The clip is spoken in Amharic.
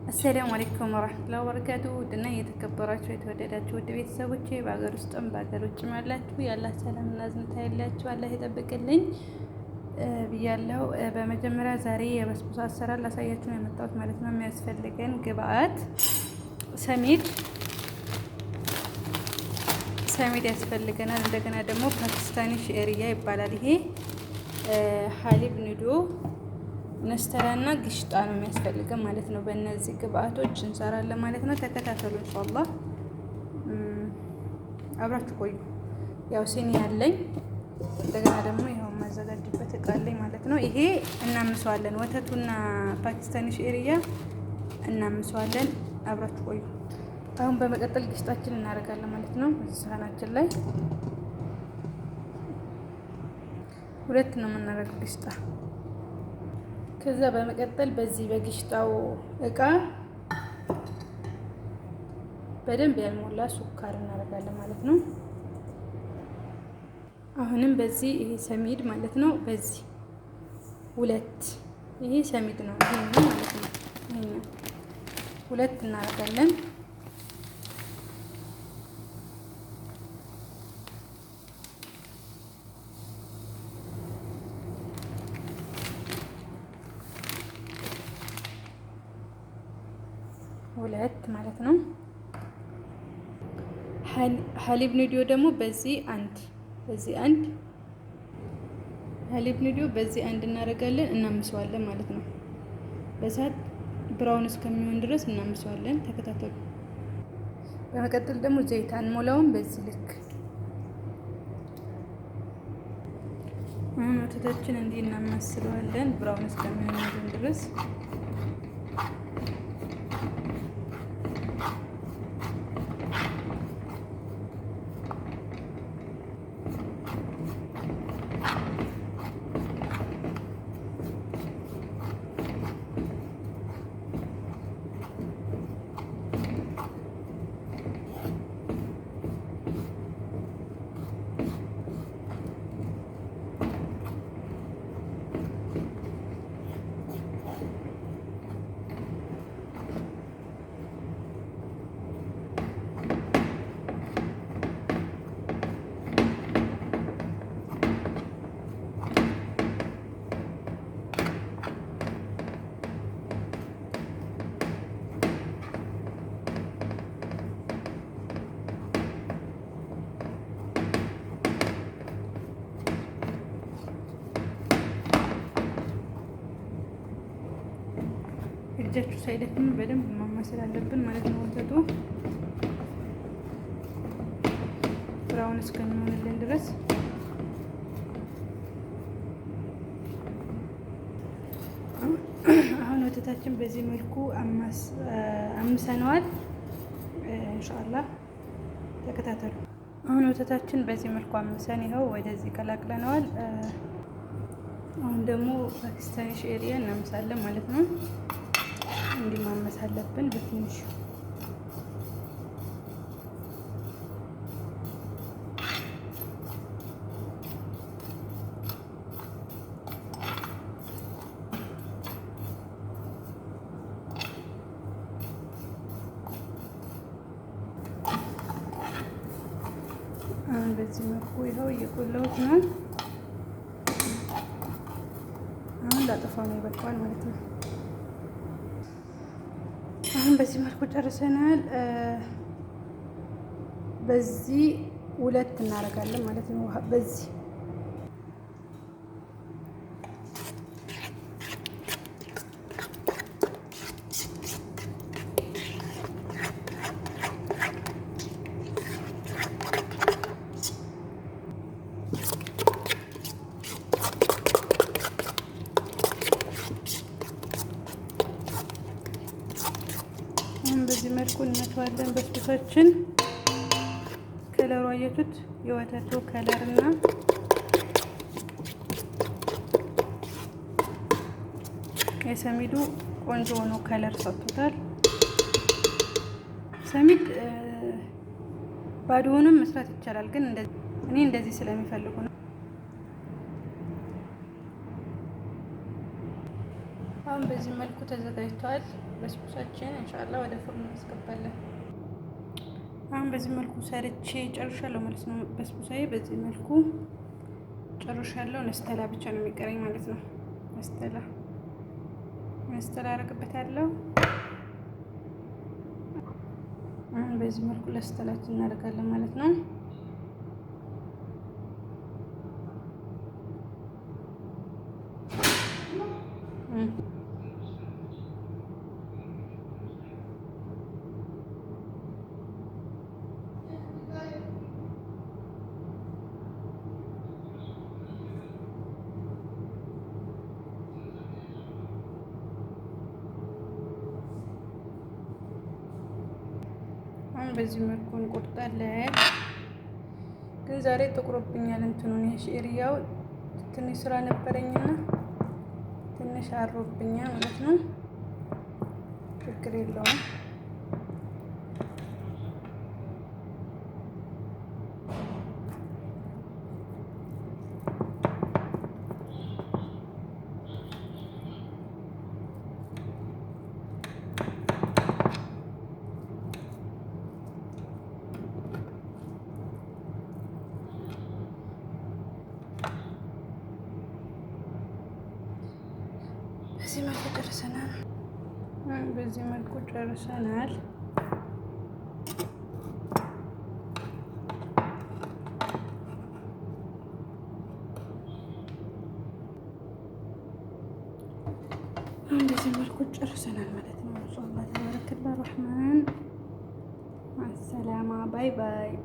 አሰላሙ አለይኩም ወራህመቱላሂ ወበረካቱ። ውድና እየተከበራችሁ የተወደዳችሁ ውድ ቤተሰቦቼ በሀገር ውስጥም በሀገር ውጭም ያላችሁ የአላህ ሰላም እና እዝነት ያላችሁ አላህ ይጠብቅልኝ ብያለሁ። በመጀመሪያ ዛሬ የበስቡሳ አሰራር ላሳያችሁ ነው የመጣሁት ማለት ነው። የሚያስፈልገን ግብአት ሰሚድ ያስፈልገናል። እንደገና ደግሞ ፓኪስታኒ ሼሪያ ይባላል። ይሄ ሀሊብ ንዶ ነስተራና ግሽጣ ነው የሚያስፈልገን ማለት ነው። በእነዚህ ግብአቶች እንሰራለን ማለት ነው። ተከታተሉ ኢንሻአላህ፣ አብራችሁ ቆዩ። ያው ሲኒ ያለኝ እንደገና ደግሞ ይሄው ማዘጋጅበት እቃ አለኝ ማለት ነው። ይሄ እናምሰዋለን፣ ወተቱና ፓኪስታኒ ሼሪያ እናምሰዋለን። አብራችሁ ቆዩ። አሁን በመቀጠል ግሽጣችን እናደርጋለን ማለት ነው። እዚህ ሳህናችን ላይ ሁለት ነው የምናደርገው ግሽጣ። ከዛ በመቀጠል በዚህ በግሽጣው እቃ በደንብ ያልሞላ ሱካር እናደርጋለን ማለት ነው። አሁንም በዚህ ይሄ ሰሚድ ማለት ነው። በዚህ ሁለት ይሄ ሰሚድ ነው ይሄ ማለት ነው። ይሄ ሁለት እናደርጋለን። ሁለት ማለት ነው። ሀሊብ ንዲዮ ደግሞ በዚህ አንድ ሀሊብ ንዲዮ በዚህ አንድ እናደርጋለን፣ እናምሰዋለን ማለት ነው። በዛት ብራውን እስከሚሆን ድረስ እናምሰዋለን። ተከታተሉ። በመቀጠል ደግሞ ዘይት አንሞላውም፣ በዚህ ልክ አሁን ወተታችን እንዲህ እናማስለዋለን ብራውን እስከሚሆን ድረስ። እጃችሁ ሳይደክም በደንብ ማማሰል አለብን ማለት ነው። ወተቱ ብራውን እስከሚሆንልን ድረስ አሁን ወተታችን በዚህ መልኩ አምሰነዋል። ኢንሻአላህ ተከታተሉ። አሁን ወተታችን በዚህ መልኩ አምሰን ይኸው ወደዚህ ቀላቅለነዋል። አሁን ደግሞ ፓኪስታኒ ሼሪያ እናምሳለን ማለት ነው። እንዲህ ማመስ አለብን በትንሹ። አሁን በዚህ መልኩ ይኸው እየቆላሁት ነው። አሁን ላጠፋው ነው ይበቃዋል ማለት ነው። አሁን በዚህ መልኩ ጨርሰናል። በዚህ ሁለት እናደርጋለን ማለት ነው። በዚህ በዚህ መልኩ እንመተዋለን። በስብሳችን ከለሩ አያችሁት? የወተቱ ከለር እና የሰሚዱ ቆንጆ ሆኖ ከለር ሰጥቶታል። ሰሚድ ባዶውንም መስራት ይቻላል፣ ግን እኔ እንደዚህ ስለሚፈልጉ ነው። አሁን በዚህ መልኩ ተዘጋጅቷል በስቡሳችን። ኢንሻአላህ ወደ ፍርኑ እናስገባለን። አሁን በዚህ መልኩ ሰርቼ ጨርሻለሁ ማለት ነው። በስቡሳዬ በዚህ መልኩ ጨርሻለሁ። ነስተላ ብቻ ነው የሚቀረኝ ማለት ነው። ነስተላ አደርግበታለሁ። አሁን በዚህ መልኩ ለስተላችን እናደርጋለን ማለት ነው። በዚህ መልኩ እንቆርጣለን። ግን ዛሬ ተቆርጦብኛል እንትኑን የሽዕርያው ትንሽ ስራ ነበረኝና ትንሽ አሮብኛል ማለት ነው። ችግር የለውም። በዚህ መልኩ ጨርሰናል። በዚህ መልኩ ጨርሰናል። በዚህ መልኩ ጨርሰናል ማለት ነው። ኢንሻአላህ ተባረከላህ ረህማን። ማሰላማ ባይ ባይ።